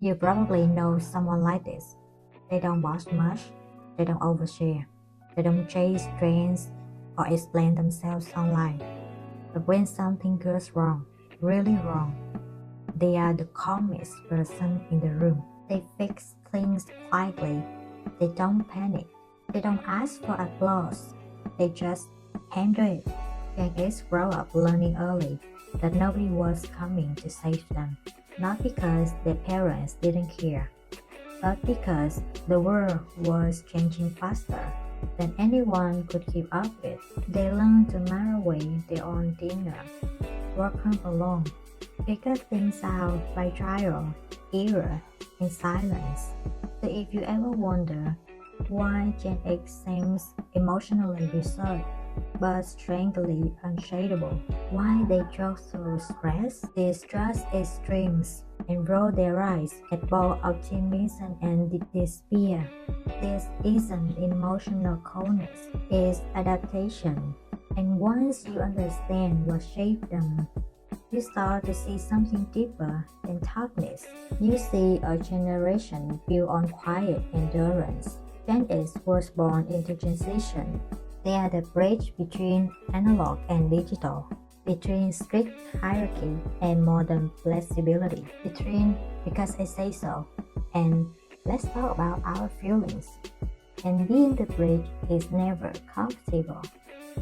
You probably know someone like this. They don't boast much, they don't overshare, they don't chase trends or explain themselves online. But when something goes wrong, really wrong, they are the calmest person in the room. They fix things quietly. They don't panic. They don't ask for applause. They just handle it. Gen X grow up learning early that nobody was coming to save them. Not because their parents didn't care, but because the world was changing faster than anyone could keep up with. They learned to microwave their own dinner, work home alone, figure things out by trial, error, and silence. So if you ever wonder why Gen X seems emotionally reserved but strangely unshakable, why they joke through stress, distrust extremes, and roll their eyes at both optimism and despair, this isn't emotional coldness, it's adaptation. And once you understand what shaped them, you start to see something deeper than toughness. You see a generation built on quiet endurance. Gen X was born into transition. They are the bridge between analog and digital, between strict hierarchy and modern flexibility, between because I say so and let's talk about our feelings. And being the bridge is never comfortable.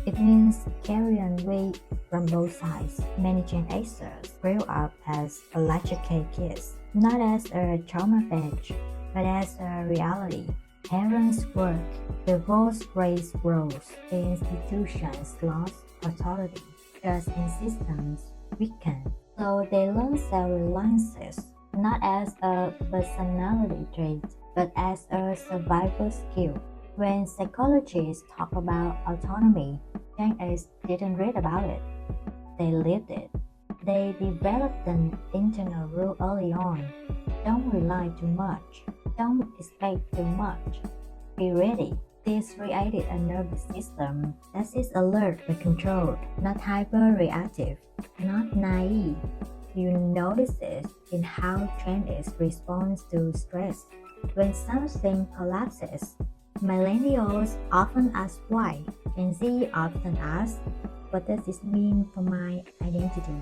It means carrying weight from both sides. Many Gen Xers grew up as electric kids, not as a trauma badge, but as a reality. Parents work, divorce raised roles, institutions lost authority, trust in systems weakened. So they learn self-reliance not as a personality trait, but as a survival skill. When psychologists talk about autonomy, Gen X didn't read about it. They lived it. They developed an internal rule early on. Don't rely too much. Don't expect too much. Be ready. This created a nervous system that is alert but controlled, not hyper-reactive, not naive. You notice it in how Gen X responds to stress. When something collapses, millennials often ask why, and Z often asks, what does this mean for my identity?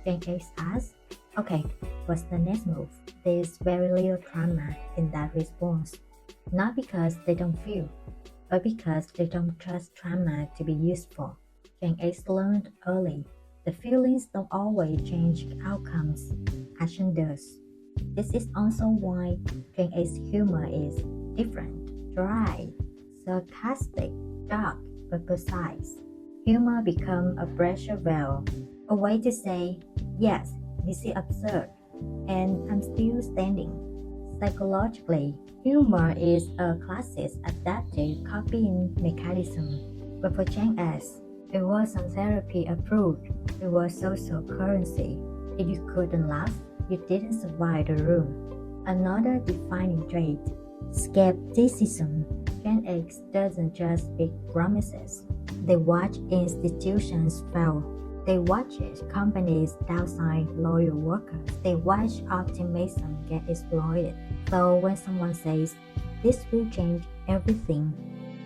Gen X asks, okay, what's the next move? There's very little trauma in that response. Not because they don't feel, but because they don't trust trauma to be useful. Gen X learned early. The feelings don't always change outcomes. Action does. This is also why Gen X humor is different, dry, sarcastic, dark, but precise. Humor becomes a pressure valve, a way to say, yes, this is absurd, and I'm still standing. Psychologically, humor is a classic adaptive copying mechanism, but for Gen X, it wasn't therapy approved, it was social currency. If you couldn't laugh, you didn't survive the room. Another defining trait, skepticism. Gen X doesn't just make promises. They watch institutions fail. They watch companies downsize loyal workers. They watch optimism get exploited. So when someone says, this will change everything,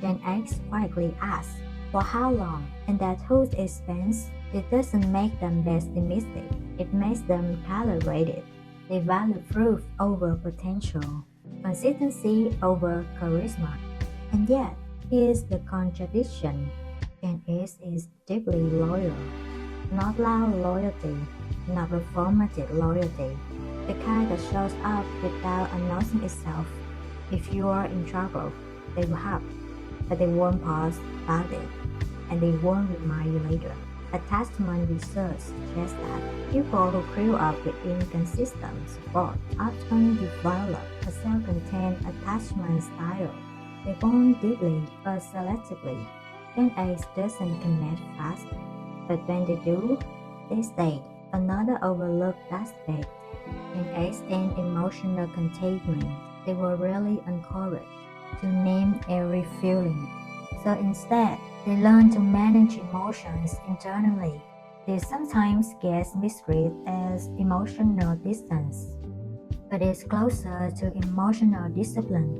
Gen X quietly asks, for how long? And at whose expense? It doesn't make them pessimistic. It makes them calibrated. They value proof over potential, consistency over charisma. And yet, here's the contradiction. Gen X is deeply loyal. Not loud loyalty, not performative loyalty, the kind that shows up without announcing itself. If you are in trouble, they will help, but they won't pause about it, and they won't remind you later. Attachment research suggests that people who grew up with inconsistent support often develop a self-contained attachment style. They bond deeply but selectively. Gen X doesn't connect fast, but when they do, they stay. Another overlooked aspect in X and emotional containment, they were rarely encouraged to name every feeling. So instead, they learn to manage emotions internally. This sometimes gets misread as emotional distance, but it's closer to emotional discipline.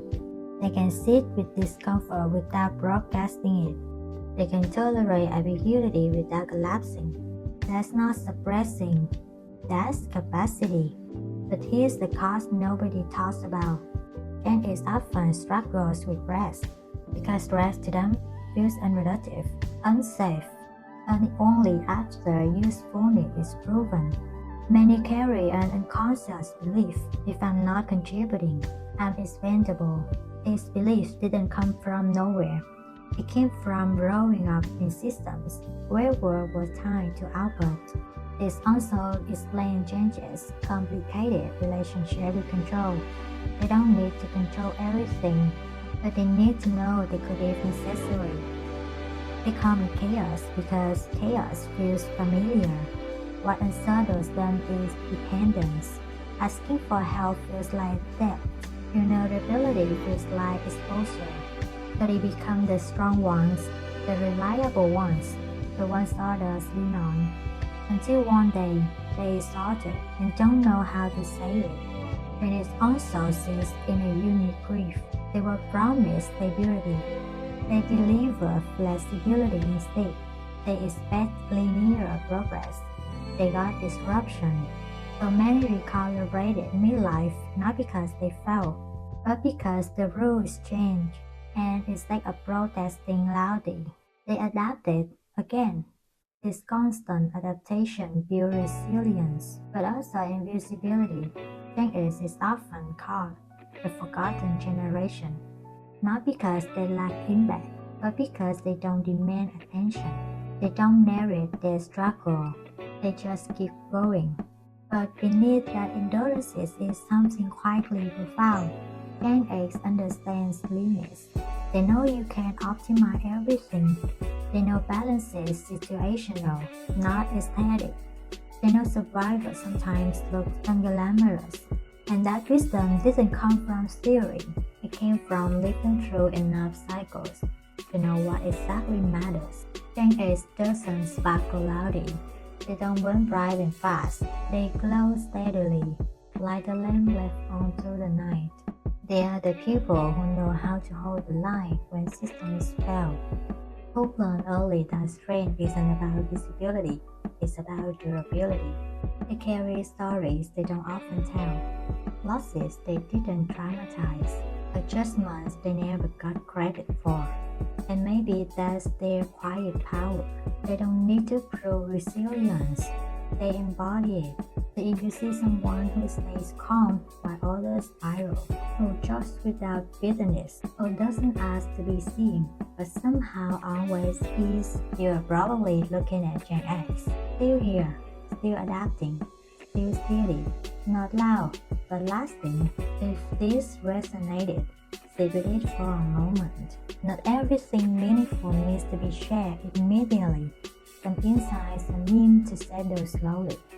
They can sit with discomfort without broadcasting it. They can tolerate ambiguity without collapsing. That's not suppressing, that's capacity. But here's the cost nobody talks about. Gen X often struggles with rest, because rest to them feels unproductive, unsafe, and only after usefulness is proven. Many carry an unconscious belief: if I'm not contributing, I'm expendable. This belief didn't come from nowhere. It came from growing up in systems where work was tied to output. This also explains Gen Z's complicated relationship with control. They don't need to control everything, but they need to know they could if necessary. They call me chaos because chaos feels familiar. What unsettles them is dependence. Asking for help feels like debt. Vulnerability feels like exposure. So they become the strong ones, the reliable ones, the ones others lean on. Until one day, they exhausted and don't know how to say it. And it also sits in a unique grief. They were promised stability. They deliver flexibility instead. They expect linear progress. They got disruption. So many recalibrated midlife not because they fell, but because the rules changed. And instead of protesting loudly, they adapted again. This constant adaptation builds resilience, but also invisibility. Gen X is often called the forgotten generation, not because they lack impact, but because they don't demand attention. They don't narrate their struggle, they just keep going. But beneath that endurance is something quietly profound. Gen X understands limits. They know you can't optimize everything. They know balance is situational, not aesthetic. They know survival sometimes looks unglamorous. And that wisdom didn't come from theory. It came from living through enough cycles to know what exactly matters. Gen X doesn't sparkle loudly. They don't burn bright and fast. They glow steadily, like a lamp left on through the night. They are the people who know how to hold the light when systems fail. Who learned early that strength isn't about visibility, it's about durability. They carry stories they don't often tell, losses they didn't dramatize, adjustments they never got credit for. And maybe that's their quiet power. They don't need to prove resilience, they embody it. So if you see someone who stays calm while others spiral, who judges without bitterness, or doesn't ask to be seen, but somehow always is, you're probably looking at Gen X. Still here, still adapting, still steady, not loud, but lasting. If this resonated, stay with it for a moment. Not everything meaningful needs to be shared immediately. Some insights are meant to settle slowly.